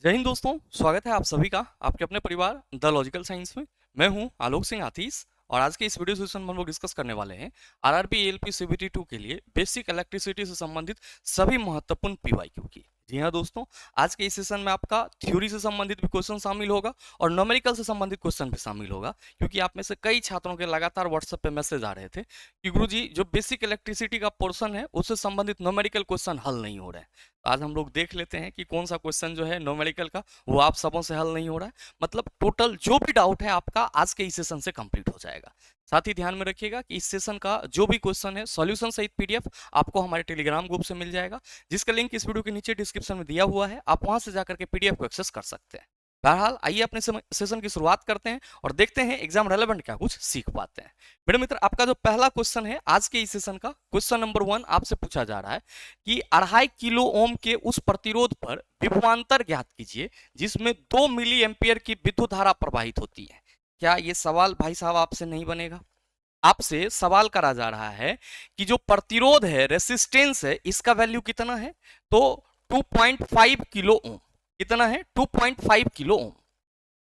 जय हिंद दोस्तों, स्वागत है आप सभी का आपके अपने परिवार द लॉजिकल साइंस में। मैं हूं आलोक सिंह आतीस और आज के इस वीडियो सेशन में हम लोग डिस्कस करने वाले हैं आरआरबी एएलपी सीबीटी 2 के लिए बेसिक इलेक्ट्रिसिटी से संबंधित सभी महत्वपूर्ण पीवाईक्यू की। जी हाँ दोस्तों, आज के इस सेशन में आपका थ्योरी से संबंधित भी क्वेश्चन शामिल होगा और न्यूमेरिकल से संबंधित क्वेश्चन भी शामिल होगा, क्योंकि आप में से कई छात्रों के लगातार व्हाट्सएप पे मैसेज आ रहे थे कि गुरुजी जो बेसिक इलेक्ट्रिसिटी का पोर्शन है उससे संबंधित न्यूमेरिकल क्वेश्चन हल नहीं हो रहे हैं। तो आज हम लोग देख लेते हैं कि कौन सा क्वेश्चन जो है न्यूमेरिकल का वो आप सबों से हल नहीं हो रहा है। मतलब टोटल जो भी डाउट है आपका आज के इस सेशन से कंप्लीट हो जाएगा। साथ ही ध्यान में रखिएगा कि इस सेशन का जो भी क्वेश्चन है सॉल्यूशन सहित पीडीएफ आपको हमारे टेलीग्राम ग्रुप से मिल जाएगा, जिसका लिंक इस वीडियो के नीचे डिस्क्रिप्शन में दिया हुआ है। आप वहां से जाकर के पीडीएफ को एक्सेस कर सकते हैं। बहरहाल आइए अपने सेशन की शुरुआत करते हैं और देखते हैं एग्जाम रेलेवेंट क्या कुछ सीख पाते हैं। मेरे मित्र, आपका जो पहला क्वेश्चन है आज के इस सेशन का क्वेश्चन नंबर 1 आपसे पूछा जा रहा है कि 2.5 किलो ओम के उस प्रतिरोध पर विभवांतर ज्ञात कीजिए जिसमें 2 मिली एम्पियर की विद्युत धारा प्रवाहित होती है। क्या ये सवाल भाई साहब आपसे नहीं बनेगा? आपसे सवाल करा जा रहा है कि जो प्रतिरोध है, रेसिस्टेंस है, इसका वैल्यू कितना है? तो 2.5 किलो ओम। कितना है? 2.5 किलो ओम।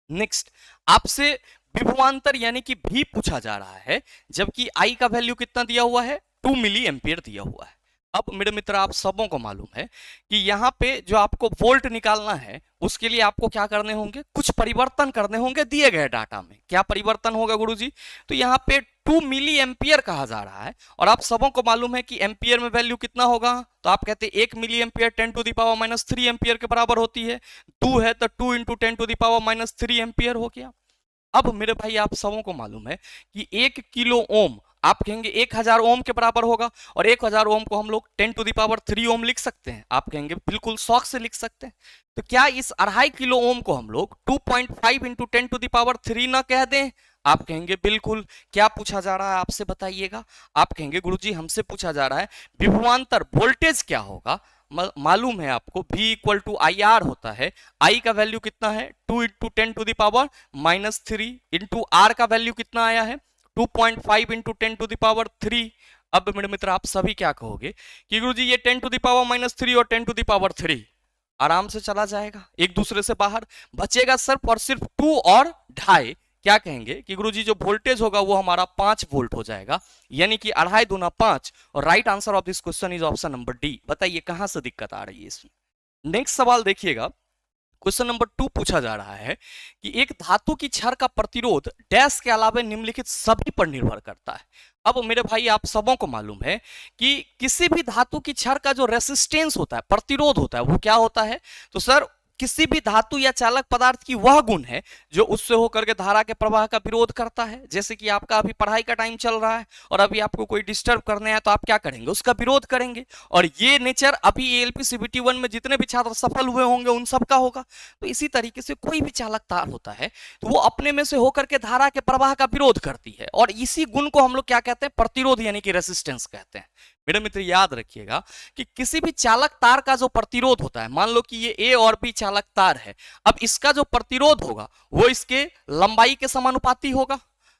नेक्स्ट, आपसे विभवांतर यानी कि भी पूछा जा रहा है, जबकि आई का वैल्यू कितना दिया हुआ है? 2 मिली एम्पियर दिया हुआ है। अब मेरे मित्र, आप सबों को मालूम है कि यहाँ पे जो आपको वोल्ट निकालना है उसके लिए आपको क्या करने होंगे? कुछ परिवर्तन करने होंगे दिए गए डाटा में। क्या परिवर्तन होगा गुरुजी? तो यहाँ पे 2 मिली एम्पियर कहा जा रहा है और आप सबों को मालूम है कि एम्पियर में वैल्यू कितना होगा? तो आप कहते हैं 1 मिली एम्पियर 10⁻³ एम्पियर के बराबर होती है। 2 है तो 2 × 10⁻³ एम्पियर हो गया। अब मेरे भाई, आप सबों को मालूम है कि 1 किलो ओम आप कहेंगे 1000 ओम के बराबर होगा और 1000 ओम को हम लोग 10⁻³ ओम लिख सकते हैं। आप कहेंगे बिल्कुल शौक से लिख सकते हैं। तो क्या इस 2.5 किलो ओम को हम लोग 2.5 × 10⁻³ ना कह दें? आप कहेंगे बिल्कुल। क्या पूछा जा रहा है आपसे बताइएगा? आप कहेंगे गुरुजी हमसे पूछा जा रहा है विभवांतर वोल्टेज क्या होगा। मालूम है आपको V = IR होता है। I का वैल्यू कितना है? 2 × 10⁻³ इंटू R का वैल्यू कितना आया है? 2.5 × 10⁻³ अब मेरे मित्र, आप सभी क्या कहोगे कि गुरुजी ये 10⁻³ और 10⁻³ आराम से चला जाएगा, एक दूसरे से बाहर बचेगा सिर्फ और सिर्फ 2 और 2.5। क्या कहेंगे कि गुरुजी जो वोल्टेज होगा वो हमारा 5 वोल्ट हो जाएगा, यानी कि 2.5 × 5। और right answer of this question is option number D. बताइए कहां से दिक्कत आ रही है इसमें। नेक्स्ट सवाल देखिएगा, क्वेश्चन नंबर 2 पूछा जा रहा है कि एक धातु की क्षण का प्रतिरोध डैश के अलावा निम्नलिखित सभी पर निर्भर करता है। अब मेरे भाई, आप सबों को मालूम है कि किसी भी धातु की क्षण का जो रेसिस्टेंस होता है, प्रतिरोध होता है, वो क्या होता है? तो सर, किसी भी धातु या चालक पदार्थ की वह गुण है जो उससे होकर के धारा के प्रवाह का विरोध करता है। जैसे कि आपका अभी पढ़ाई का टाइम चल रहा है और अभी आपको कोई डिस्टर्ब करने आया तो आप क्या करेंगे? उसका विरोध करेंगे। और ये नेचर अभी एएलपी सीबीटी 1 में जितने भी छात्र सफल हुए होंगे उन सबका होगा। तो इसी तरीके से कोई भी चालक तार होता है तो वो अपने में से होकर के धारा के प्रवाह का विरोध करती है और इसी गुण को हम लोग क्या कहते हैं? प्रतिरोध यानी कि रेसिस्टेंस कहते हैं। मेरे मित्र, याद रखिएगा कि किसी भी चालक तार का जो प्रतिरोध होता है, मान लो कि ये ए और बी चालक तार है, अब इसका जो प्रतिरोध होगा वो इसके लंबाई के समानुपाती होगा,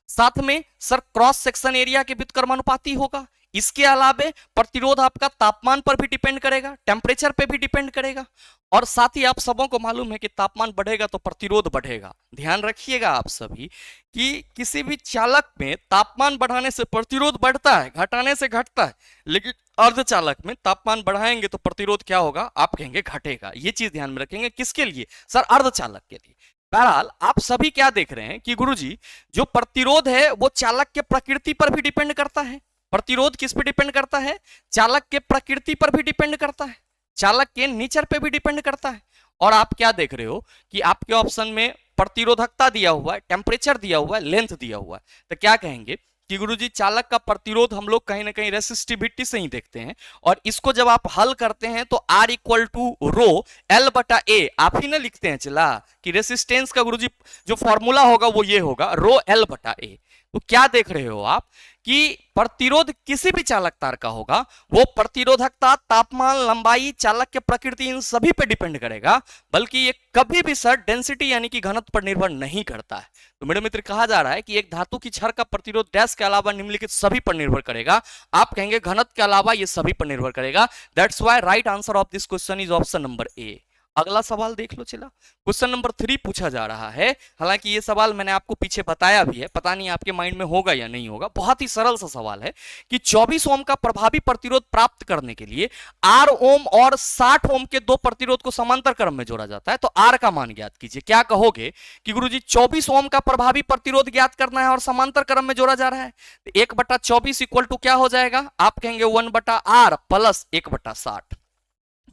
साथ में सर क्रॉस सेक्शन एरिया के व्युत्क्रमानुपाती होगा। इसके अलावे प्रतिरोध आपका तापमान पर भी डिपेंड करेगा, टेम्परेचर पे भी डिपेंड करेगा। और साथ ही आप सबों को मालूम है कि तापमान बढ़ेगा तो प्रतिरोध बढ़ेगा। ध्यान रखिएगा आप सभी कि किसी भी चालक में तापमान बढ़ाने से प्रतिरोध बढ़ता है, घटाने से घटता है, लेकिन अर्धचालक में तापमान बढ़ाएंगे तो प्रतिरोध क्या होगा? आप कहेंगे घटेगा। ये चीज ध्यान में रखेंगे। किसके लिए? सर, अर्धचालक के लिए। बहरहाल आप सभी क्या देख रहे हैं कि गुरुजी जो प्रतिरोध है वो चालक के प्रकृति पर भी डिपेंड करता है। प्रतिरोध किस पे डिपेंड करता है? चालक के प्रकृति पर भी डिपेंड करता है, चालक के नेचर पे भी डिपेंड करता है। और आप क्या देख रहे हो कि आपके ऑप्शन में प्रतिरोधकता दिया हुआ है, टेम्परेचर दिया हुआ है, लेंथ दिया हुआ है। तो क्या कहेंगे कि गुरुजी चालक का प्रतिरोध हम लोग कहीं ना कहीं रेसिस्टिविटी से ही देखते हैं और इसको जब आप हल करते हैं तो R = ρL/A आप ही ना लिखते हैं चला कि रेसिस्टेंस का गुरुजी जो फॉर्मूला होगा वो ये होगा ρL/A। तो क्या देख रहे हो आप कि प्रतिरोध किसी भी चालक तार का होगा वो प्रतिरोधकता, तापमान, लंबाई, चालक के प्रकृति, इन सभी पे डिपेंड करेगा, बल्कि ये कभी भी सर डेंसिटी यानी कि घनत्व पर निर्भर नहीं करता है। तो मेरे मित्र, कहा जा रहा है कि एक धातु की क्षण का प्रतिरोध डैश के अलावा निम्नलिखित सभी पर निर्भर करेगा। आप कहेंगे घनत्व के अलावा ये सभी पर निर्भर करेगा। That's why right answer of this question is option number A. अगला सवाल देख लो चला, क्वेश्चन नंबर 3 पूछा जा रहा है। हालांकि ये सवाल मैंने आपको पीछे बताया भी है, पता नहीं आपके माइंड में होगा या नहीं होगा। बहुत ही सरल सा सवाल है कि 24 ओम का प्रभावी प्रतिरोध प्राप्त करने के लिए R ओम और 60 ओम के दो प्रतिरोध को समांतर क्रम में जोड़ा जाता है, तो R का मान ज्ञात कीजिए। क्या कहोगे कि गुरुजी 24 ओम का प्रभावी प्रतिरोध ज्ञात करना है और समांतर क्रम में जोड़ा जा रहा है, तो 1/24 इक्वल टू क्या हो जाएगा? आप कहेंगे 1/R प्लस 1/60।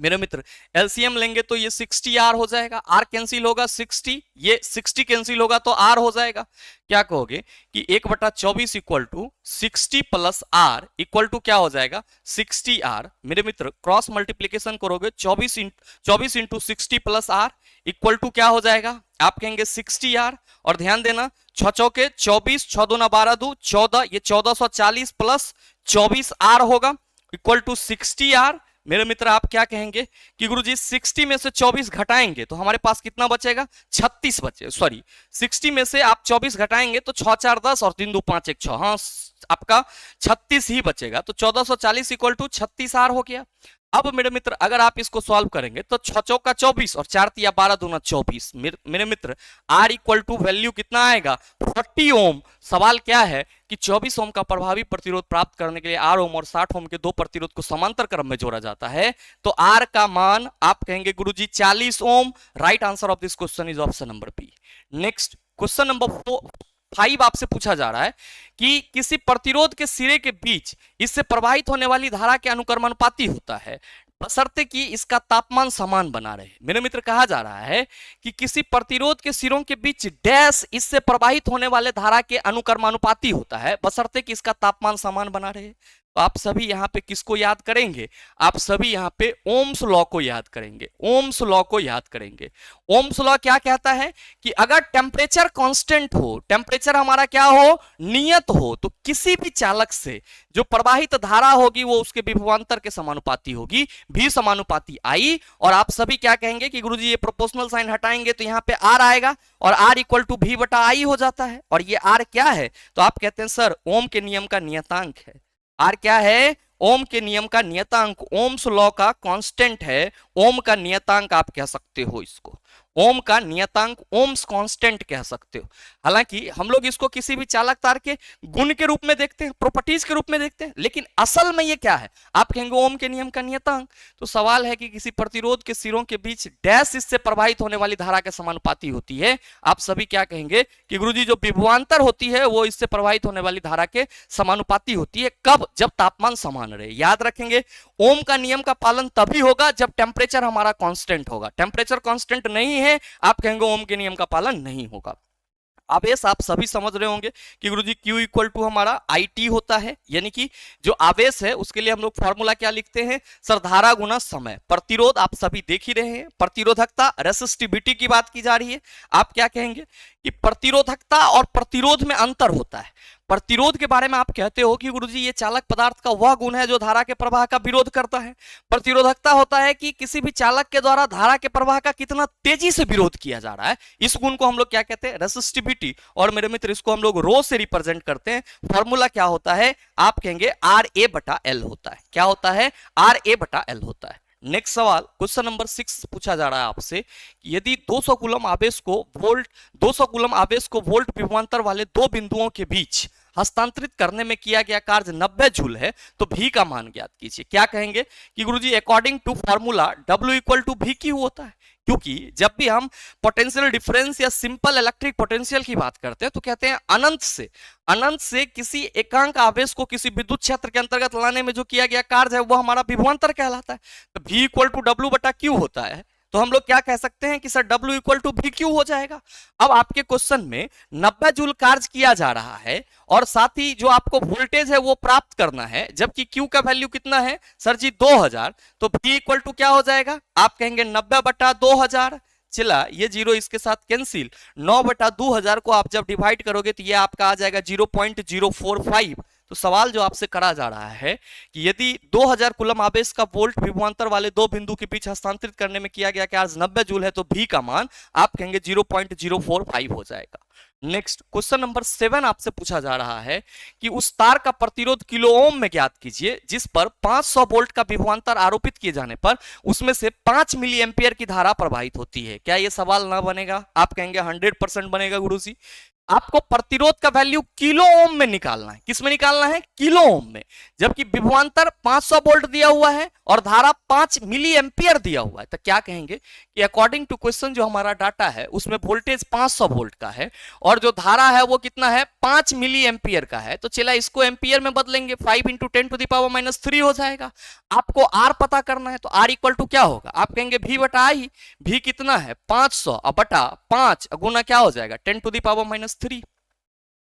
मेरे मित्र एलसीएम लेंगे तो ये 60R हो जाएगा, R कैंसिल होगा 60, ये 60 कैंसिल होगा तो R हो जाएगा। क्या कहोगे कि 1/24 equal to 60 plus R equal to क्या हो जाएगा? 60R। मेरे मित्र क्रॉस मल्टीप्लीकेशन करोगे 24 into 60 plus R equal to क्या हो जाएगा? आप कहेंगे 60R। और ध्यान देना 6 चौके 24, 6 दूना 12 दू 14, ये 1440 प्लस 24R होगा इक्वल टू 60R। मेरे मित्र आप क्या कहेंगे कि गुरुजी 60 में से 24 घटाएंगे तो हमारे पास कितना बचेगा? 36 बचे, सॉरी 60 में से आप 24 घटाएंगे तो 6 4 10 और 3 2 5 1 6, हाँ आपका 36 ही बचेगा, तो 1440 इक्वल टू 36R हो गया। अब मेरे मित्र अगर आप इसको सॉल्व करेंगे तो 6 चौका 24 और 4 तिया 12 दूना 24। मेरे मित्र R इक्वल टू वैल्यू कितना आएगा? 40 ओम। सवाल क्या है कि 24 ओम का प्रभावी प्रतिरोध प्राप्त करने के लिए R ओम और 60 ओम के दो प्रतिरोध को समांतर क्रम में जोड़ा जाता है, तो R का मान आप कहेंगे गुरुजी 40 ohm. Right answer of this question is option number B. Next question number 5 आपसे पूछा जा रहा है कि किसी प्रतिरोध के सिरे के बीच इससे प्रवाहित होने वाली धारा के अनुक्रमानुपाती होता है, बशर्ते कि इसका तापमान समान बना रहे। मेरे मित्र कहा जा रहा है कि किसी प्रतिरोध के सिरों के बीच डैश इससे प्रवाहित होने वाले धारा के अनुक्रमानुपाती होता है, बशर्ते कि इसका तापमान समान बना रहे। तो आप सभी यहां पे किसको याद करेंगे? आप सभी यहां पे ओम्स लॉ को याद करेंगे। ओम्स लॉ को याद करेंगे। ओम्स लॉ क्या कहता है कि अगर टेम्परेचर कांस्टेंट हो, टेम्परेचर हमारा क्या हो? नियत हो, तो किसी भी चालक से जो प्रवाहित धारा होगी वो उसके विभवांतर के समानुपाती होगी, भी समानुपाती आई। और आप सभी क्या कहेंगे कि गुरुजी ये प्रोपोर्शनल साइन हटाएंगे तो यहाँ पे R आएगा और R इक्वल टू V बटा I हो जाता है। और ये R क्या है? तो आप कहते हैं सर ओम के नियम का नियतांक है। R क्या है? ओम के नियम का नियतांक, ओम्स लॉ का कांस्टेंट है। ओम का नियतांक आप कह सकते हो इसको, ओम का नियतांक, ओम्स कांस्टेंट कह सकते हो। हालांकि हम लोग इसको किसी भी चालक तार के गुण के रूप में देखते हैं, प्रॉपर्टीज के रूप में देखते हैं, लेकिन असल में ये क्या है? आप कहेंगे ओम के नियम का नियतांक। तो सवाल है कि किसी प्रतिरोध के सिरों के बीच डैश इससे प्रवाहित होने वाली धारा के समानुपाती होती है। आप सभी क्या कहेंगे कि गुरुजी जो विभवांतर होती है वो इससे प्रवाहित होने वाली धारा के समानुपाती होती है। कब? जब तापमान समान रहे। याद रखेंगे ओम का नियम का पालन तभी होगा जब टेम्परेचर हमारा कांस्टेंट होगा। टेम्परेचर कांस्टेंट नहीं है, आप कहेंगे ओम के नियम का पालन नहीं होगा। आवेश आप सभी समझ रहे होंगे कि गुरुजी Q इक्वल टू हमारा IT होता है, यानी कि जो आवेश है उसके लिए हम लोग फॉर्मूला क्या लिखते हैं? सर धारा गुना समय। प्रतिरोध आप सभी देख ही रहे हैं, प्रतिरोधकता रेसिस्टिविटी की बात की जा रही है। आप क्या कहेंगे कि प्रतिरोधकता और प्रतिरोध में अंतर होता है। प्रतिरोध के बारे में आप कहते हो कि गुरुजी ये चालक पदार्थ का वह गुण है जो धारा के प्रवाह का विरोध करता है। प्रतिरोधकता होता है कि किसी भी चालक के द्वारा धारा के प्रवाह का कितना तेजी से विरोध किया जा रहा है। इस गुण को हम लोग क्या कहते हैं? रेसिस्टिविटी। और मेरे मित्र इसको हम लोग रो से रिप्रेजेंट करते हैं। फॉर्मूला क्या होता है? आप कहेंगे RA बटा L होता है। क्या होता है? RA बटा L होता है। नेक्स्ट सवाल क्वेश्चन नंबर 6 पूछा जा रहा है आपसे कि यदि 200 कूलम आवेश को वोल्ट विभवांतर वाले दो बिंदुओं के बीच हस्तांतरित करने में किया गया कार्य 90 जूल है तो V का मान ज्ञात कीजिए। क्या कहेंगे कि गुरुजी according to formula W equal to VQ होता है, क्योंकि जब भी हम पोटेंशियल डिफरेंस या सिंपल इलेक्ट्रिक पोटेंशियल की बात करते हैं तो कहते हैं अनंत से किसी एकांक आवेश को किसी विद्युत क्षेत्र के अंतर्गत लाने में जो किया गया कार्य है वो हमारा विभवांतर कहलाता है। तो V इक्वल टू W बटा Q होता है, तो हम लोग क्या कह सकते हैं कि sir W equal to VQ हो जाएगा। अब आपके क्वेश्चन में 90 जूल कार्य किया जा रहा है और साथ ही जो आपको वोल्टेज है वो प्राप्त करना है, जबकि Q का वैल्यू कितना है सर जी? 2000। तो V इक्वल टू क्या हो जाएगा? आप कहेंगे 90 बटा 2000। चला ये जीरो इसके साथ कैंसिल, 9 बटा 2000 को आप जब डिवाइड करोगे तो ये आपका आ जाएगा 0.045। तो सवाल जो आपसे करा जा रहा है कि यदि 2000 कूलम आवेश का वोल्ट विभवांतर वाले दो बिंदु के बीच हस्तांतरित करने में किया गया कार्य 90 जूल है तो V का मान आप कहेंगे 0.045 हो जाएगा। नेक्स्ट क्वेश्चन नंबर 7 आपसे पूछा जा रहा है कि उस तार का प्रतिरोध किलो ओम में ज्ञात कीजिए जिस पर 500 वोल्ट का विभवांतर आरोपित किए जाने पर उसमें से 5 मिली एम्पियर की धारा प्रवाहित होती है। क्या यह सवाल ना बनेगा? आप कहेंगे 100% बनेगा गुरुजी। आपको प्रतिरोध का वैल्यू किलो ओम में निकालना है। किस में निकालना है? किलो ओम में। जबकि विभवांतर 500 वोल्ट दिया हुआ है और धारा 5 मिली एम्पियर दिया हुआ है, तो क्या कहेंगे कि अकॉर्डिंग टू क्वेश्चन जो हमारा डाटा है उसमें वोल्टेज 500 वोल्ट का है और जो धारा है वो कितना है? 5 मिली एम्पियर का है। तो चला इसको एम्पियर में बदलेंगे, 5 इंटू 10⁻³ हो जाएगा। आपको आर पता करना है, तो आर इक्वल टू क्या होगा? आप कहेंगे भी बटा आई। भी कितना है? 500 बटा 5 गुना क्या हो जाएगा? 10⁻³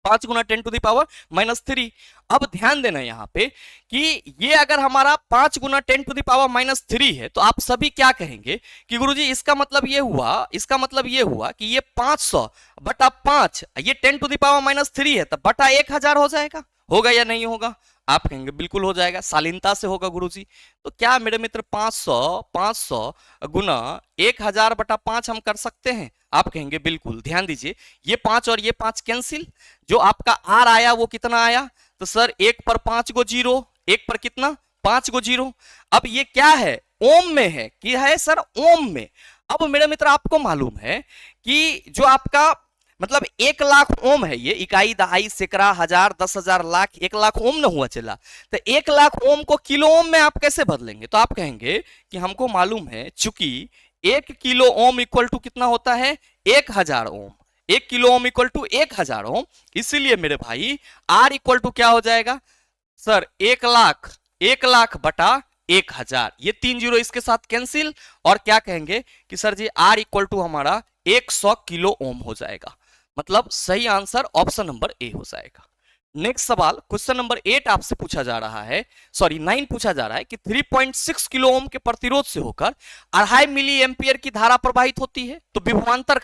5 गुना 10⁻³ अब ध्यान देना यहां पे कि ये अगर हमारा 5 गुना 10⁻³ है तो आप सभी क्या कहेंगे कि गुरुजी इसका मतलब ये हुआ कि ये 500 बटा 5 ये 10⁻³ है, तो बटा 1000 हो जाएगा। होगा या नहीं होगा? आप कहेंगे बिल्कुल हो जाएगा, शालीनता से होगा गुरुजी। तो क्या मेरे मित्र 500 गुना 1000 बटा 5 हम कर सकते हैं? आप कहेंगे बिल्कुल। ध्यान दीजिए, ये 5 और ये 5 कैंसिल, जो आपका आर आया वो कितना आया? तो सर 1 पर 5 गो जीरो, 1 पर कितना? 5 गो जीरो। अब ये क्या है? ओम में है। क्या है सर? ओम में। अब मेरे मित्र आपको मालूम है कि जो आपका मतलब 1 लाख ओम है, ये इकाई दहाई सैकड़ा हजार 10,000 लाख 1 लाख ओम न हुआ चला, तो 1 लाख ओम को किलो ओम में आप कैसे बदलेंगे? तो आप कहेंगे कि हमको मालूम है चूंकि 1 किलो ओम इक्वल टू कितना होता है? 1000 ओम। 1 किलो ओम इक्वल टू 1000 ओम, इसीलिए मेरे भाई आर इक्वल टू क्या हो जाएगा सर? 1 लाख बटा 1000। ये 3 जीरो इसके साथ कैंसिल, और क्या कहेंगे कि sir ji R equal to हमारा 100 किलो ओम हो जाएगा। मतलब सही आंसर ऑप्शन नंबर ए हो जाएगा। नेक्स्ट सवाल क्वेश्चन नंबर 8 आपसे पूछा जा रहा है, सॉरी 9 पूछा जा रहा है कि 3.6 किलो ओम के प्रतिरोध से होकर 2.5 मिली एम्पियर की धारा प्रवाहित होती है, तो विभवांतर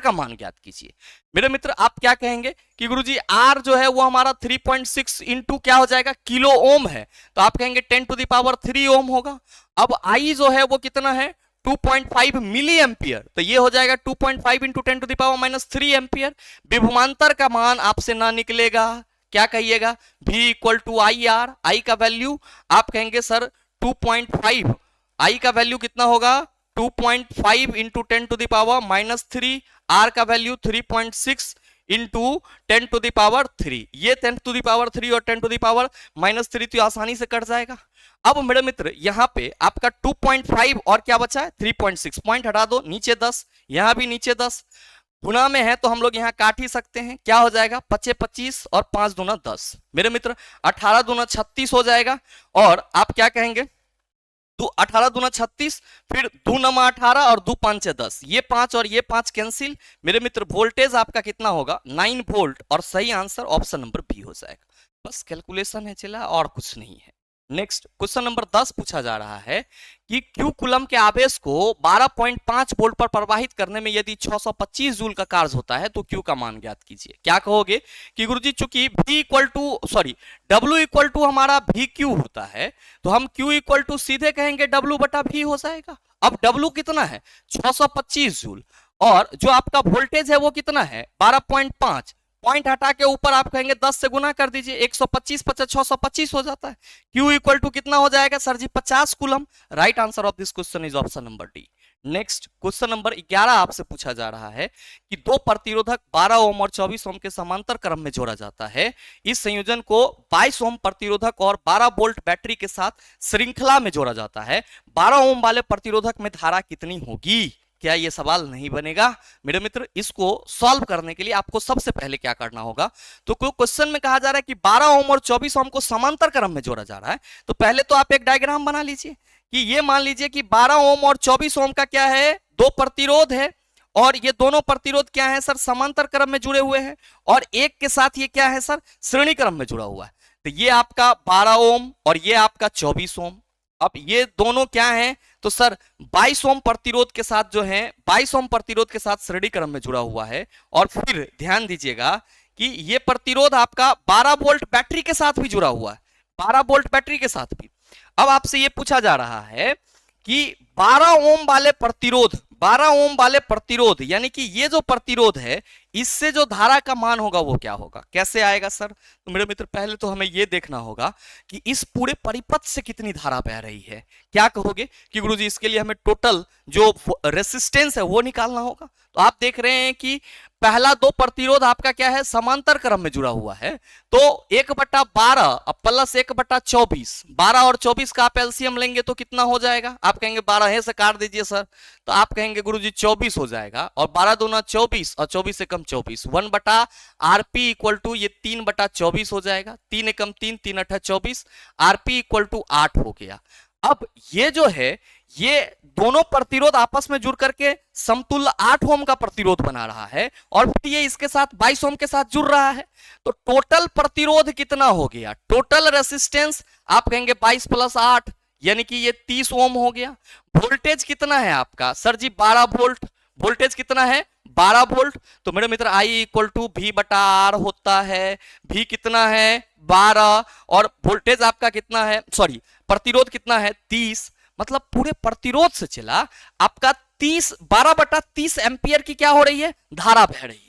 का मान ज्ञात कीजिए। मेरे मित्र आप क्या कहेंगे कि गुरुजी आर जो है वो हमारा 3.6 इंटू क्या हो जाएगा? किलो ओम है, तो आप कहेंगे 10⁻³ ओम होगा। अब आई जो है वो कितना है? 2.5 मिली एम्पियर, तो ये हो जाएगा 2.5 इंटू 10⁻³ एम्पियर। विभवांतर का मान आपसे ना निकलेगा, क्या कहिएगा? V equal to I R. I का वैल्यू आप कहेंगे सर 2.5, आई का वैल्यू कितना होगा? 2.5 इंटू 10⁻³ आर का वैल्यू 3.6 इंटू 10⁻³। ये 10⁻³ और 10⁻³ तो आसानी से कट जाएगा। अब मेरे मित्र यहां पे आपका 2.5 और क्या बचा है? 3.6। पॉइंट हटा दो, नीचे 10, यहां भी नीचे 10। गुना में है तो हम लोग यहां काट ही सकते हैं। क्या हो जाएगा? 25 25 और 5 दूना 10। मेरे मित्र 18 दूना 36 हो जाएगा। और आप क्या कहेंगे? 18 दूना 36, फिर 2 नमा 18 और 2 5 10। ये 5 और ये 5 कैंसिल। मेरे मित्र वोल्टेज आपका कितना होगा? 9 वोल्ट, और सही आंसर ऑप्शन नंबर बी हो जाएगा। बस कैलकुलेशन है चला, और कुछ नहीं है। नेक्स्ट क्वेश्चन नंबर 10 पूछा जा रहा है कि क्यू कूलम के आवेश को 12.5 वोल्ट पर प्रवाहित करने में यदि 625 जूल का कार्य होता है तो क्यू का मान ज्ञात कीजिए। क्या कहोगे कि गुरुजी चूंकि W इक्वल टू हमारा भी क्यू होता है, तो हम Q इक्वल टू सीधे कहेंगे W बटा V हो जाएगा। अब W कितना है? 625 जूल, और जो आपका वोल्टेज है वो कितना है? 12.5। पॉइंट हटा के ऊपर आप कहेंगे 10 से गुना कर दीजिए, 125 50 625 हो जाता है। Q इक्वल टू कितना हो जाएगा sir ji? 50 coulomb. Right answer of this question is option number D. Next question number 11 आपसे पूछा जा रहा है कि दो प्रतिरोधक 12 ओम और 24 ओम के समांतर क्रम में जोड़ा जाता है। इस संयोजन को 22 ओम प्रतिरोधक और 12 वोल्ट बैटरी के साथ श्रृंखला में जोड़ा जाता है। 12 ओम वाले प्रतिरोधक में धारा कितनी होगी? क्या ये सवाल नहीं बनेगा? मेरे मित्र इसको सॉल्व करने के लिए आपको सबसे पहले क्या करना होगा, तो कोई क्वेश्चन में कहा जा रहा है कि 12 ओम और 24 ओम को समांतर क्रम में जोड़ा जा रहा है, तो पहले तो आप एक डायग्राम बना लीजिए कि ये मान लीजिए कि 12 ओम और 24 ओम का क्या है? दो प्रतिरोध है, और ये दोनों प्रतिरोध क्या है सर? समांतर क्रम में जुड़े हुए हैं, और एक के साथ ये क्या है सर? श्रेणी क्रम में जुड़ा हुआ है। तो ये आपका 12 ओम और ये आपका 24 ओम। अब ये दोनों क्या हैं? तो सर 22 ओम प्रतिरोध के साथ जो है 22 ओम प्रतिरोध के साथ श्रेणी क्रम में जुड़ा हुआ है। और फिर ध्यान दीजिएगा कि ये प्रतिरोध आपका 12 वोल्ट बैटरी के साथ भी जुड़ा हुआ है, 12 वोल्ट बैटरी के साथ भी। अब आपसे ये पूछा जा रहा है कि 12 ओम वाले प्रतिरोध 12 ओम वाले प्रतिरोध यानी कि ये जो प्रतिरोध है इससे जो धारा का मान होगा वो क्या होगा, कैसे आएगा सर? तो मेरे मित्र पहले तो हमें ये देखना होगा कि इस पूरे परिपथ से कितनी धारा बह रही है। क्या कहोगे कि गुरुजी इसके लिए हमें टोटल जो रेसिस्टेंस है वो निकालना होगा। तो आप देख रहे हैं कि पहला दो प्रतिरोध आपका क्या है, समांतर क्रम में जुड़ा हुआ है। तो 1/12 प्लस 1/24, 12 और 24 का आप एलसीएम लेंगे तो कितना हो जाएगा? आप कहेंगे 12 से काट दीजिए सर, तो आप कहेंगे गुरुजी 24 हो जाएगा, और 12 दूना 24 और 24 से कम 24, 1/rp इक्वल टू ये 3/24 हो जाएगा, 3 एकम 3, 3 अठा 24, rp इक्वल टू 8 हो गया। अब ये जो है ये दोनों प्रतिरोध आपस में जुड़ करके समतुल्य 8 ओम का प्रतिरोध बना रहा है, और फिर ये इसके साथ 22 ओम के साथ जुड़ रहा है। तो टोटल प्रतिरोध कितना हो गया, टोटल रेसिस्टेंस आप कहेंगे 22 प्लस 8 यानी कि ये 30 ओम हो गया। वोल्टेज कितना है आपका सर जी, 12 वोल्ट। वोल्टेज कितना है, 12 वोल्ट। तो मेरे मित्र I इक्वल टू V/R होता है। V कितना है, 12, और वोल्टेज आपका कितना है, सॉरी प्रतिरोध कितना है, 30। मतलब पूरे प्रतिरोध से चला आपका 12/30 एम्पियर की क्या हो रही है, धारा बह रही है।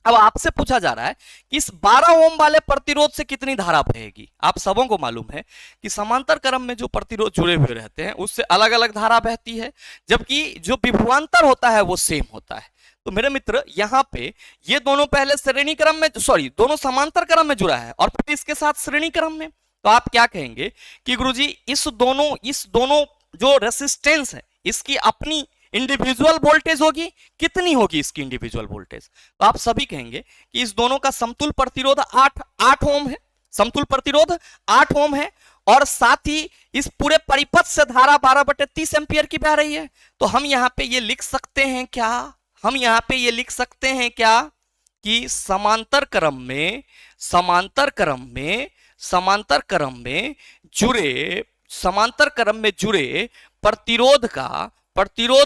अब आपसे पूछा जा रहा है कि इस 12 ओम वाले प्रतिरोध से कितनी धारा बहेगी। आप सबों को मालूम है कि समांतर क्रम में जो प्रतिरोध जुड़े हुए रहते हैं उससे अलग अलग धारा बहती है, जबकि जो विभवांतर होता है वो सेम होता है। तो मेरे मित्र यहाँ पे ये दोनों पहले श्रेणी क्रम में, सॉरी दोनों समांतर क्रम में जुड़ा है और फिर इसके साथ श्रेणी क्रम में। तो आप क्या कहेंगे कि गुरुजी इस दोनों जो रेसिस्टेंस है इसकी अपनी इंडिविजुअल वोल्टेज होगी, कितनी होगी इसकी इंडिविजुअल वोल्टेज? तो आप सभी कहेंगे कि इस दोनों का समतुल प्रतिरोध 8 ओम है, समतुल प्रतिरोध 8 ओम है, और साथ ही इस पूरे परिपथ से धारा 12/30 एम्पियर की बह रही है। तो हम यहां पे ये लिख सकते हैं क्या, हम यहां पे ये लिख सकते हैं क्या कि समांतर क्रम में जुड़े प्रतिरोध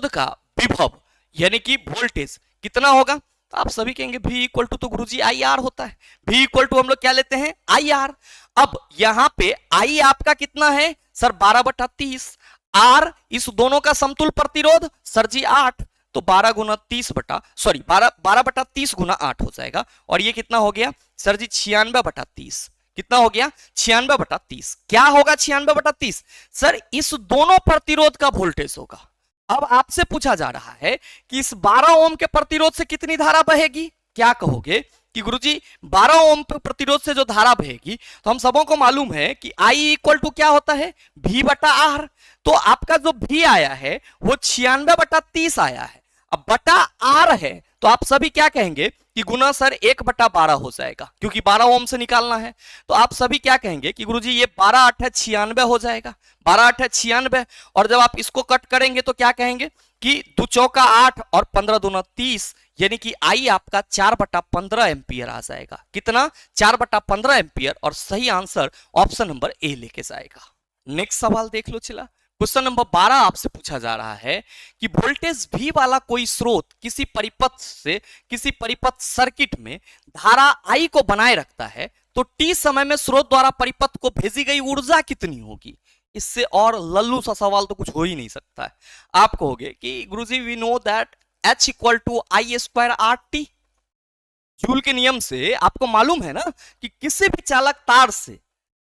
का विभव यानी कि वोल्टेज कितना होगा? तो आप सभी कहेंगे V इक्वल टू, तो गुरुजी IR होता है। V इक्वल टू हम लोग क्या लेते हैं, IR। अब यहां पे I आपका कितना है सर, 12/30, R इस दोनों का समतुल प्रतिरोध सर जी 8, तो 12/30 गुना 8 हो जाएगा, और ये कितना हो गया सर जी 96/30। कितना हो गया, 96/30। क्या होगा 96/30 सर, इस दोनों प्रतिरोध का वोल्टेज होगा। अब आपसे पूछा जा रहा है कि इस 12 ओम के प्रतिरोध से कितनी धारा बहेगी। क्या कहोगे कि गुरुजी 12 ओम प्रतिरोध से जो धारा बहेगी, तो हम सबों को मालूम है कि I इक्वल टू क्या होता है, V/R। तो आपका जो V आया है वो 96/30 आया है। अब बटा R है तो आप सभी क्या कहेंगे कि गुना सर 1/12 हो जाएगा, क्योंकि 12 ओम से निकालना है। तो आप सभी क्या कहेंगे कि गुरुजी ये 12 8 96 हो जाएगा, 12 8 96, और जब आप इसको कट करेंगे तो क्या कहेंगे कि 2 चौका 8 और 15 दूना 30, यानी कि I आपका 4/15 एम्पियर आ जाएगा। कितना, 4/15 एम्पियर, और सही आंसर ऑप्शन नंबर ए लेके जाएगा। नेक्स्ट सवाल देख लो चला, क्वेश्चन नंबर 12 आपसे पूछा जा रहा है कि वोल्टेज V वाला कोई स्रोत किसी परिपथ सर्किट में धारा I को बनाए रखता है, तो T समय में स्रोत द्वारा परिपथ को भेजी गई ऊर्जा कितनी होगी। इससे और लल्लू सा सवाल तो कुछ हो ही नहीं सकता है। आप कहोगे कि गुरुजी we know that H equal to I² RT। Joule के नियम से आपको मालूम है ना कि किसी भी चालक तार से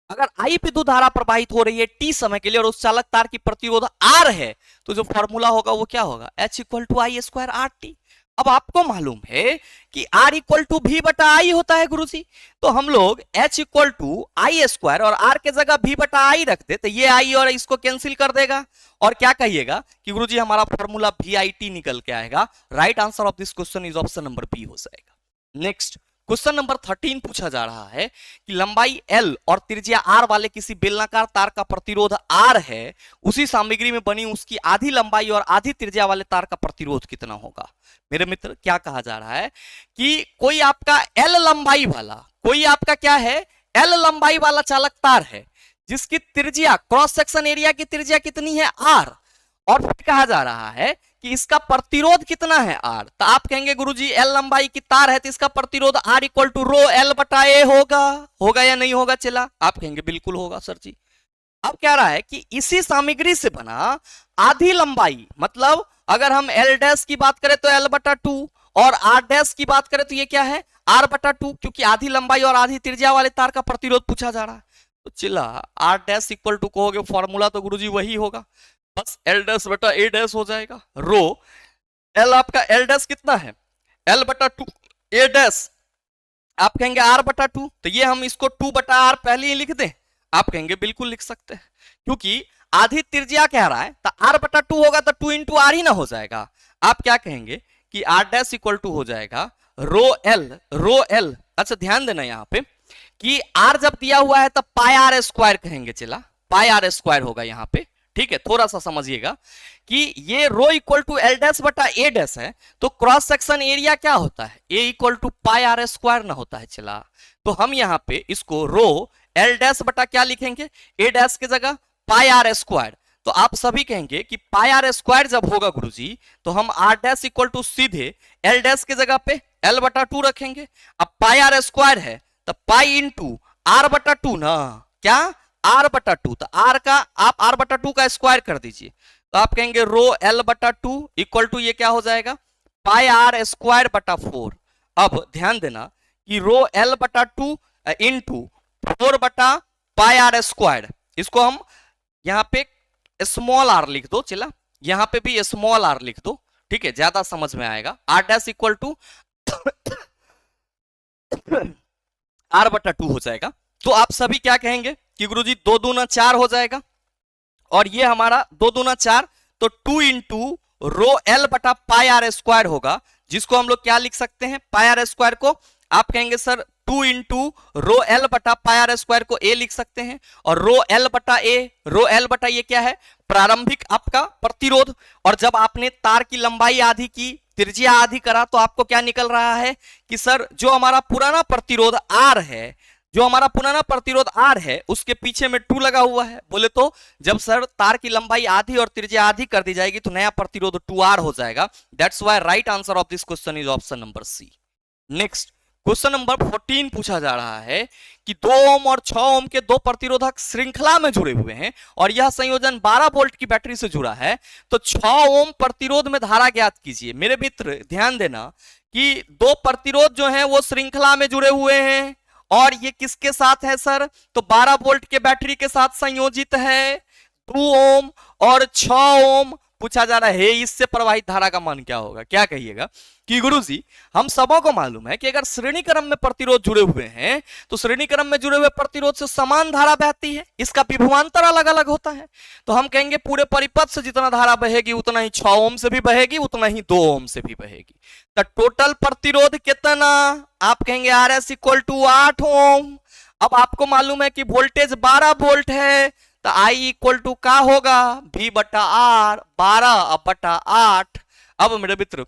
अगर I विद्युत धारा प्रवाहित हो रही है T समय के लिए और उस चालक तार की प्रतिरोध R है, तो जो फॉर्मूला होगा वो क्या होगा, H equal to I² RT। अब आपको मालूम है कि R इक्वल टू V/I होता है गुरुजी, तो हम लोग H इक्वल टू I² और R के जगह V/I रखते, तो ये I और इसको कैंसिल कर देगा, और क्या कहिएगा कि गुरुजी हमारा फॉर्मूला VIT निकल के आएगा। Right answer of this question is option number B हो जाएगा। नेक्स्ट क्वेश्चन नंबर 13 पूछा जा रहा है कि लंबाई L और त्रिज्या R वाले किसी बेलनाकार तार का प्रतिरोध R है, उसी सामग्री में बनी उसकी आधी लंबाई और आधी त्रिज्या वाले तार का प्रतिरोध कितना होगा। मेरे मित्र क्या कहा जा रहा है कि कोई आपका L लंबाई वाला, कोई आपका क्या है, L लंबाई वाला चालक तार है जिसकी त्रिज्या, क्रॉस सेक्शन एरिया की त्रिज्या कितनी है R, और फिर कहा जा रहा है कि इसका प्रतिरोध कितना है R। तो आप कहेंगे गुरुजी L लंबाई की तार है तो इसका प्रतिरोध R equal to row L/A होगा या नहीं होगा चला? आप कहेंगे बिल्कुल होगा सर जी। अब क्या रहा है कि इसी सामग्री से बना आधी लंबाई, मतलब अगर हम एल डैश की बात करें तो एल बटा टू, और आर डैश की बात करें तो ये क्या है, आर बटा टू, क्योंकि आधी लंबाई और आधी त्रिज्या वाले तार का प्रतिरोध पूछा जा रहा है। तो चिल्ला आर डैश इक्वल टू कहोगे, फॉर्मूला तो गुरुजी वही होगा, बस एल डैश बटा ए डैश हो जाएगा। रो एल आपका एल डैश कितना है, एल बटा टू, ए डैश आप कहेंगे आर बटा टू, तो ये हम इसको टू बटा आर पहले ही लिख दें, आप कहेंगे बिल्कुल लिख सकते हैं, क्योंकि आधी त्रिज्या कह रहा है तो आर बटा टू होगा तो टू इंटू आर ही ना हो जाएगा। आप क्या कहेंगे कि आर डैश इक्वल टू हो जाएगा रो एल। अच्छा ध्यान देना यहाँ पे कि आर जब दिया हुआ है तब पाई आर स्क्वायर कहेंगे, चला पाई आर स्क्वायर होगा यहाँ पे, ठीक है। थोड़ा सा समझिएगा कि ये rho equal to L dash बटा ए डैश है, तो क्रॉस सेक्शन एरिया क्या होता है, A equal to pi R square ना होता है, चला। तो हम यहाँ पे इसको रो एल डैश बटा क्या लिखेंगे, ए डैश की जगह पाई आर स्क्वायर। तो आप सभी कहेंगे कि पाई आर स्क्वायर जब होगा गुरुजी, तो हम आर डैश इक्वल टू सीधे एल डैश की जगह पे एल बटा टू रखेंगे। अब पाई आर स्क्वायर है तो पाई इंटू आर बटा टू ना, क्या आर बटा टू, तो आर का आप आर बटा टू का स्क्वायर कर दीजिए, तो आप कहेंगे रो एल बटा टू इक्वल टू ये क्या हो जाएगा, पाई आर स्क्वायर बटा फोर। अब ध्यान देना कि रो एल बटा टू इंटू फोर बटा पाई आर स्क्वायर, इसको हम यहाँ पे स्मॉल आर लिख दो, चला यहाँ पे भी स्मॉल आर लिख दो, ठीक है, ज्यादा समझ में आएगा। R dash equal to R बटा टू हो जाएगा। तो आप सभी क्या कहेंगे कि गुरुजी दो दूना चार हो जाएगा, और ये हमारा दो दूना चार, तो टू इंटू रो एल बटा पाई आर स्क्वायर होगा, जिसको हम लोग क्या लिख सकते हैं, पाई आर स्क्वायर को आप कहेंगे sir two into rho L बटा पाई आर स्क्वायर को ए लिख सकते हैं, और रो एल बटा ए, रो एल बटा ये क्या है, प्रारंभिक आपका प्रतिरोध। और जब आपने तार की लंबाई आधी की, त्रिज्या आधी करा, तो आपको क्या निकल रहा है कि सर जो हमारा पुराना प्रतिरोध आर है, जो हमारा पुराना प्रतिरोध आर है, उसके पीछे में टू लगा हुआ है। बोले तो जब सर तार की लंबाई आधी और त्रिज्या आधी कर दी जाएगी तो नया प्रतिरोध टू आर हो जाएगा। That's why right answer of this question is option number C. Next question number 14 पूछा जा रहा है कि 2 ओम और 6 ओम के दो प्रतिरोधक श्रृंखला में जुड़े हुए हैं और यह संयोजन 12 वोल्ट की बैटरी से जुड़ा है, तो 6 ओम प्रतिरोध में धारा ज्ञात कीजिए। मेरे मित्र ध्यान देना कि दो प्रतिरोध जो हैं वो श्रृंखला में जुड़े हुए हैं, और ये किसके साथ है सर, तो 12 वोल्ट के बैटरी के साथ संयोजित है। 2 ओम और 6 ओम पूछा जा रहा है इससे प्रवाहित धारा का मान क्या होगा। क्या कहिएगा कि गुरुजी हम सबों को मालूम है कि अगर श्रेणी क्रम में प्रतिरोध जुड़े हुए हैं तो श्रेणी क्रम में जुड़े हुए प्रतिरोध से समान धारा बहती है, इसका विभवांतर अलग अलग होता है। तो हम कहेंगे पूरे परिपथ से जितना धारा बहेगी उतना ही 6 ओम से भी बहेगी, उतना ही 2 ओम से भी बहेगी। तो टोटल प्रतिरोध कितना, आप कहेंगे आर एस इक्वल टू 8 ओम। अब आपको मालूम है कि वोल्टेज 12 वोल्ट है, तो आई इक्वल टू क्या होगा, V बटा आर, 12 बटा 8। अब मेरे मित्र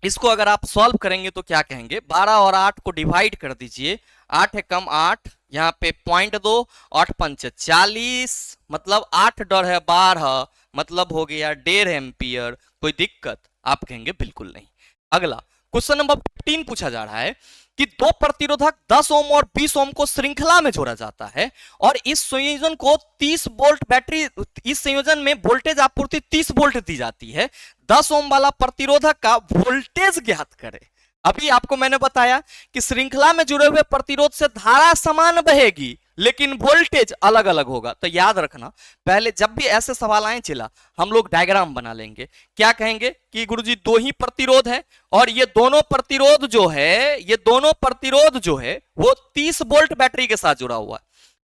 इसको अगर आप सॉल्व करेंगे तो क्या कहेंगे, 12 और 8 को डिवाइड कर दीजिए, 8 है कम 8, यहाँ पे 0.2, 8 पंच 40, मतलब 8 डर है 12, मतलब हो गया 1.5 एम्पियर। कोई दिक्कत, आप कहेंगे बिल्कुल नहीं। अगला क्वेश्चन नंबर 15 पूछा जा रहा है कि दो प्रतिरोधक 10 ओम और 20 ओम को श्रृंखला में जोड़ा जाता है और इस संयोजन को 30 वोल्ट बैटरी, इस संयोजन में वोल्टेज आपूर्ति 30 वोल्ट दी जाती है। 10 ओम वाला प्रतिरोधक का वोल्टेज ज्ञात करें। अभी आपको मैंने बताया कि श्रृंखला में जुड़े हुए प्रतिरोध से धारा समान बहेगी लेकिन वोल्टेज अलग अलग होगा। तो याद रखना, पहले जब भी ऐसे सवाल आए चिल्ला, हम लोग डायग्राम बना लेंगे। क्या कहेंगे कि गुरुजी दो ही प्रतिरोध है और ये दोनों प्रतिरोध जो है, ये दोनों प्रतिरोध जो है वो 30 वोल्ट बैटरी के साथ जुड़ा हुआ है,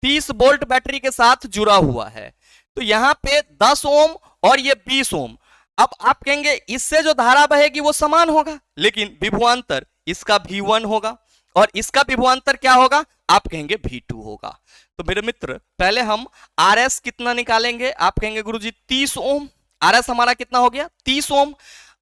30 वोल्ट बैटरी के साथ जुड़ा हुआ है। तो यहाँ पे 10 ओम और ये 20 ओम। अब आप कहेंगे इससे जो धारा बहेगी वो समान होगा, लेकिन विभवांतर इसका V1 होगा और इसका विभवांतर क्या होगा, आप कहेंगे V2 होगा। तो मेरे मित्र पहले हम RS कितना निकालेंगे, आप कहेंगे गुरुजी 30 ओम। RS हमारा कितना हो गया, 30 ओम।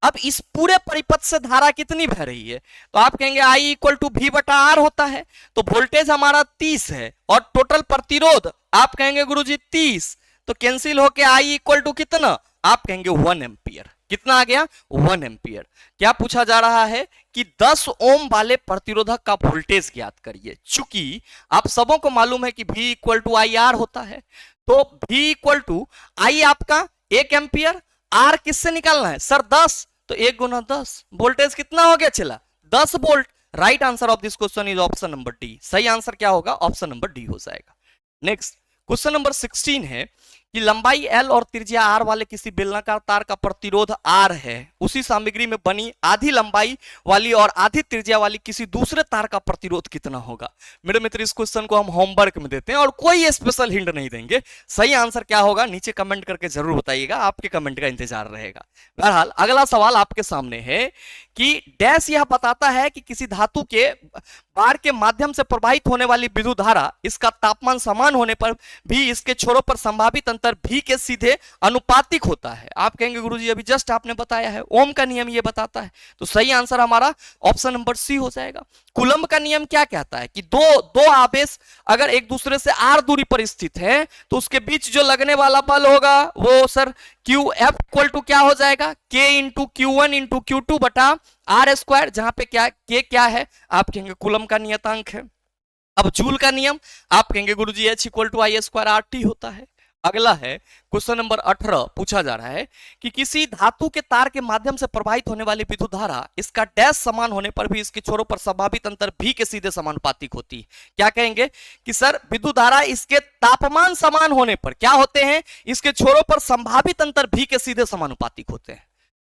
अब इस पूरे परिपथ से धारा कितनी बह रही है, तो आप कहेंगे I इक्वल टू V बटा R होता है। तो वोल्टेज हमारा 30 है और टोटल प्रतिरोध आप कहेंगे गुरुजी 30, तो कैंसिल होके I इक्वल टू कितना, आप कहेंगे 1 एम्पियर। कितना आ गया, 1 एम्पियर। क्या पूछा जा रहा है कि 10 ओम वाले प्रतिरोधक का वोल्टेज ज्ञात करिए। चूंकि आप सबों को मालूम है कि V equal to I R होता है, तो V इक्वल टू आई आपका 1 एम्पियर, R किससे निकालना है सर 10, तो 1 गुना 10, वोल्टेज कितना हो गया चला 10 volt. Right answer of this question is option number D. सही आंसर क्या होगा, ऑप्शन नंबर डी हो जाएगा। नेक्स्ट क्वेश्चन नंबर 16 है कि लंबाई L और त्रिज्या R वाले किसी बेलनाकार तार का प्रतिरोध R है, उसी सामग्री में बनी आधी लंबाई वाली और आधी त्रिज्या वाली किसी दूसरे तार का प्रतिरोध कितना होगा। मेरे मित्र इस क्वेश्चन को हम होमवर्क में देते हैं और कोई स्पेशल हिंट नहीं देंगे। सही आंसर क्या होगा नीचे कमेंट करके जरूर बताइएगा, आपके कमेंट का इंतजार रहेगा। बहरहाल अगला सवाल आपके सामने है कि डैश यह बताता है कि किसी धातु के बार के माध्यम से प्रवाहित होने वाली विद्युत धारा इसका तापमान समान होने पर भी इसके छोरों पर संभावित अंतर भी के सीधे अनुपातिक होता है। आप कहेंगे गुरुजी अभी जस्ट आपने बताया है, ओम का नियम ये बताता है, तो सही आंसर हमारा ऑप्शन नंबर सी हो जाएगा। कूलम्ब का नियम क्या कहता है कि दो आवेश अगर एक दूसरे से r दूरी पर स्थित है तो उसके बीच जो लगने वाला बल होगा वो सर QF इक्वल टू क्या हो जाएगा, K into Q1 into Q2 बटा R स्क्वायर, जहां पे क्या K क्या है आप कहेंगे कूलम्ब का नियतांक है। अब जूल का नियम आप कहेंगे गुरुजी H equal to I square RT होता है। अगला है क्वेश्चन नंबर 18, पूछा जा रहा है कि किसी धातु के तार के माध्यम से प्रवाहित होने वाली विद्युत धारा इसका डैश समान होने पर भी इसके छोरों पर संभावित अंतर भी के सीधे समानुपातिक होती है। क्या कहेंगे कि सर विद्युत धारा इसके तापमान समान होने पर क्या होते हैं, इसके छोरों पर संभावित अंतर भी के सीधे समानुपातिक होते हैं।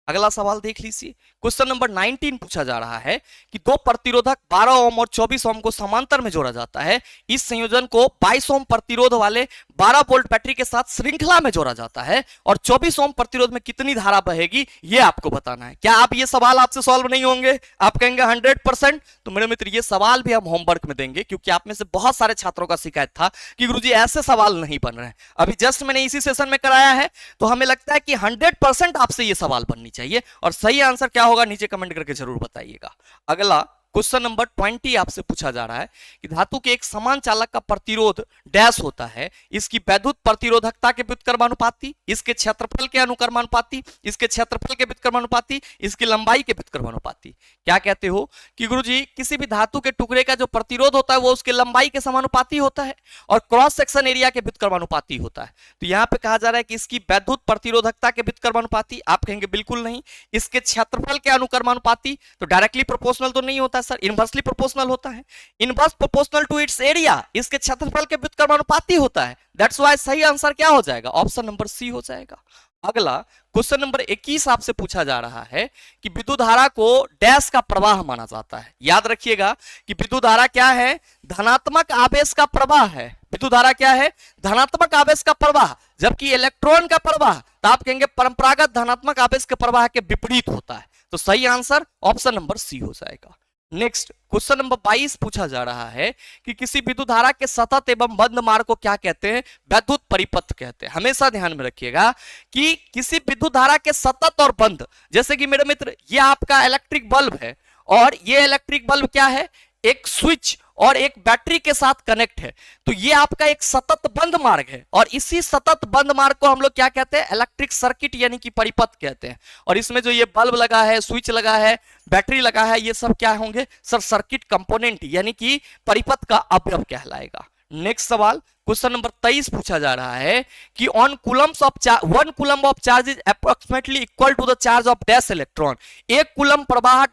अगला सवाल देख लीजिए, क्वेश्चन नंबर 19 पूछा जा रहा है कि दो प्रतिरोधक 12 ओम और 24 ओम को समांतर में जोड़ा जाता है। इस संयोजन को 22 ओम प्रतिरोध वाले 12 वोल्ट बैटरी के साथ श्रृंखला में जोड़ा जाता है और 24 ओम प्रतिरोध में कितनी धारा बहेगी ये आपको बताना है। क्या आप ये सवाल आपसे सॉल्व नहीं होंगे, आप कहेंगे 100%, तो मेरे मित्र ये सवाल भी हम होमवर्क में देंगे, क्योंकि आप में से बहुत सारे छात्रों का शिकायत था कि गुरुजी ऐसे सवाल नहीं बन रहे हैं। अभी जस्ट मैंने इसी सेशन में कराया है, तो हमें लगता है कि 100% आपसे ये सवाल बननी चाहिए, और सही आंसर क्या होगा नीचे कमेंट करके जरूर बताइएगा। अगला क्वेश्चन नंबर 20 आपसे पूछा जा रहा है कि धातु के एक समान चालक का प्रतिरोध डैश होता है, इसकी वैद्युत प्रतिरोधकता के व्युत्क्रमानुपाती, इसके क्षेत्रफल के अनुक्रमानुपाती, इसके क्षेत्रफल के व्युत्क्रमानुपाती, इसकी लंबाई के व्युत्क्रमानुपाती। क्या कहते हो कि गुरुजी किसी भी धातु के टुकड़े का जो प्रतिरोध होता है वो उसके लंबाई के समानुपाती होता है और क्रॉस सेक्शन एरिया के व्युत्क्रमानुपाती होता है। तो यहाँ पे कहा जा रहा है कि इसकी वैद्युत प्रतिरोधकता के व्युत्क्रमानुपाती, आप कहेंगे बिल्कुल नहीं। इसके क्षेत्रफल के अनुक्रमानुपाती, तो डायरेक्टली प्रोपोर्शनल तो नहीं होता सर, इनवर्सली प्रोपोर्शनल होता है। Inverse proportional to its area, इसके क्षेत्रफल के व्युत्क्रमानुपाती होता है। दैट्स व्हाई सही आंसर क्या हो जाएगा, ऑप्शन नंबर सी हो जाएगा। अगला क्वेश्चन नंबर 21 आपसे पूछा जा रहा है कि विद्युत धारा को डैश का प्रवाह माना जाता है। याद रखिएगा कि विद्युत धारा क्या है, धनात्मक आवेश का प्रवाह है। विद्युत धारा क्या है, धनात्मक आवेश का प्रवाह, जबकि इलेक्ट्रॉन का प्रवाह तो आप कहेंगे परंपरागत धनात्मक आवेश के प्रवाह के विपरीत होता है। तो सही आंसर ऑप्शन नंबर सी हो जाएगा। नेक्स्ट क्वेश्चन नंबर 22 पूछा जा रहा है कि किसी विद्युत धारा के सतत एवं बंद मार्ग को क्या कहते हैं, वैद्युत परिपथ कहते हैं। हमेशा ध्यान में रखिएगा कि किसी विद्युत धारा के सतत और बंद, जैसे कि मेरे मित्र ये आपका इलेक्ट्रिक बल्ब है और ये इलेक्ट्रिक बल्ब क्या है, एक स्विच और एक बैटरी के साथ कनेक्ट है, तो ये आपका एक सतत बंद मार्ग है और इसी सतत बंद मार्ग को हम लोग क्या कहते हैं, इलेक्ट्रिक सर्किट यानी कि परिपथ कहते हैं। और इसमें जो ये बल्ब लगा है, स्विच लगा है, बैटरी लगा है, ये सब क्या होंगे सर, सर्किट कंपोनेंट यानी कि परिपथ का अवयव कहलाएगा। नेक्स्ट सवाल क्वेश्चन नंबर 23 पूछा जा रहा है कि on coulombs of 1 coulomb of charge is approximately equal to the charge of dash electron. एक कूलम प्रवाह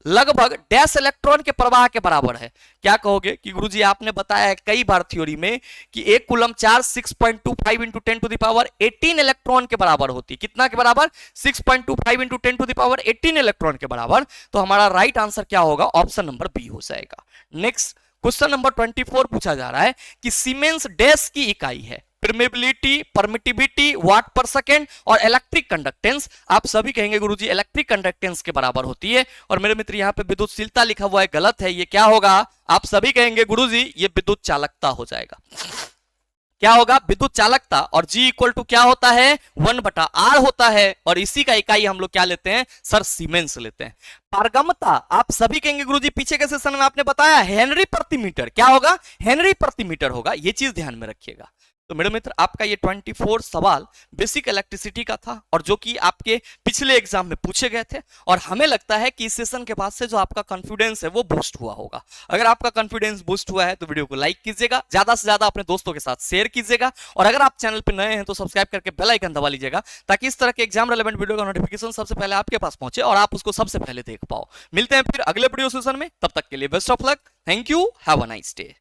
लगभग डैश इलेक्ट्रॉन के प्रवाह के बराबर है। क्या कहोगे कि गुरुजी आपने बताया है कई बार थ्योरी में कि एक coulomb charge 6.25 into 10 to the power 18 electron के बराबर होती है। कितना के बराबर, 6.25 into 10 to the power 18 electron के बराबर। तो हमारा राइट आंसर क्या होगा, ऑप्शन नंबर बी हो जाएगा। नेक्स्ट क्वेश्चन नंबर 24 पूछा जा रहा है कि सीमेंस डैश की इकाई है, परमेबिलिटी, परमिटिविटी, वाट पर सेकेंड और इलेक्ट्रिक कंडक्टेंस। आप सभी कहेंगे गुरुजी इलेक्ट्रिक कंडक्टेंस के बराबर होती है। और मेरे मित्र यहाँ पे विद्युतशीलता लिखा हुआ है, गलत है, ये क्या होगा, आप सभी कहेंगे गुरुजी ये विद्युत चालकता हो जाएगा। क्या होगा, विद्युत चालकता। और G इक्वल टू क्या होता है, 1/R होता है और इसी का इकाई हम लोग क्या लेते हैं सर, सीमेंस लेते हैं। पारगम्यता आप सभी कहेंगे गुरुजी पीछे के सेशन में आपने बताया हेनरी प्रति मीटर, क्या होगा, हेनरी प्रति मीटर होगा, ये चीज ध्यान में रखिएगा। तो मेरे मित्र आपका ये 24 सवाल बेसिक इलेक्ट्रिसिटी का था और जो कि आपके पिछले एग्जाम में पूछे गए थे। और हमें लगता है कि इस सेशन के बाद से जो आपका कॉन्फिडेंस है वो बूस्ट हुआ होगा। अगर आपका कॉन्फिडेंस बूस्ट हुआ है तो वीडियो को लाइक कीजिएगा, ज्यादा से ज्यादा अपने दोस्तों के साथ शेयर कीजिएगा, और अगर आप चैनल पर नए हैं तो सब्सक्राइब करके बेल आइकन दबा लीजिएगा ताकि इस तरह के एग्जाम रेलेवेंट वीडियो का नोटिफिकेशन सबसे पहले आपके पास पहुंचे और आप उसको सबसे पहले देख पाओ। मिलते हैं फिर अगले वीडियो सेशन में, तब तक के लिए best of luck. Thank you, have a nice day.